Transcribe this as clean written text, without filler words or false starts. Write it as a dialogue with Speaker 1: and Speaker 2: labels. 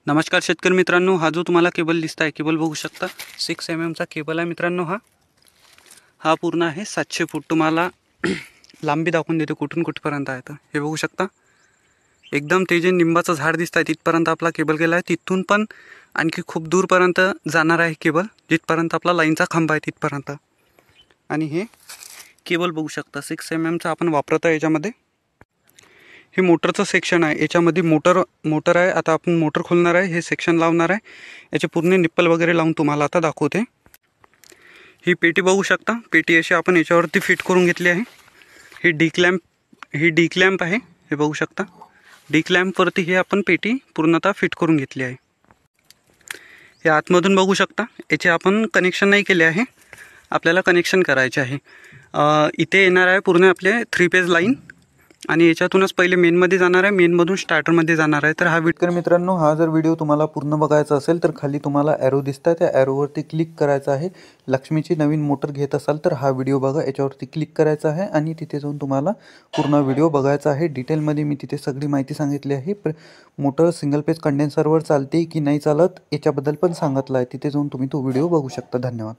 Speaker 1: नमस्कार शेतकरी मित्रांनो, हा जो तुम्हाला केबल दिसत आहे, केबल बघू शकता 6 mm चा केबल आहे मित्रांनो। हा पूर्ण आहे 700 फूट। तुम्हाला लांबी दाखवून देते कुठून कुठपर्यंत आहे। तर हे बघू शकता, एकदम ते जे निंबाचं झाड दिसत आहे तिथपर्यंत आपला केबल गेला आहे। तिथून पण आणखी खूप दूरपर्यंत जाणार आहे केबल, जिथपर्यंत आपला लाईनचा खांब आहे तिथपर्यंत। आणि हे केबल बघू शकता 6 mm चा आपण वापरत आहे। याच्यामध्ये हे मोटरचं सेक्शन आहे, याच्यामध्ये मोटर आहे। आता आपण मोटर खोलणार आहे, हे सेक्शन लावणार आहे, याचे पूर्ण निप्पल वगैरे लावून तुम्हाला आता दाखवते। ही पेटी बघू शकता, पेटी अशी आपण याच्यावरती फिट करून घेतली आहे। ही डी क्लॅम्प आहे, हे बघू शकता। डी क्लॅम्प वरती हे आपण पेटी पूर्णतः फिट करून घेतली आहे। हे आतमधून बघू शकता, याचे आपण कनेक्शन नाही केले आहे, आपल्याला कनेक्शन करायचे आहे। इथे येणार आहे पूर्ण आपले 3 फेज लाईन आणि याच्यातूनच पहिले मेनमध्ये जाणार आहे, मेनमधून स्टार्टरमध्ये जाणार आहे। तर हा
Speaker 2: तर मित्रांनो, हा जर व्हिडिओ तुम्हाला पूर्ण बघायचा असेल तर खाली तुम्हाला ॲरो दिसतात, त्या ॲरोवरती क्लिक करायचं आहे। लक्ष्मीची नवीन मोटर घेत असाल तर हा व्हिडिओ बघा, याच्यावरती क्लिक करायचं आहे आणि तिथे जाऊन तुम्हाला पूर्ण व्हिडिओ बघायचा आहे। डिटेलमध्ये मी तिथे सगळी माहिती सांगितली आहे। मोटर सिंगल पेज कंडेन्सरवर चालते की नाही चालत याच्याबद्दल पण सांगितलं आहे, तिथे जाऊन तुम्ही तो व्हिडिओ बघू शकता। धन्यवाद।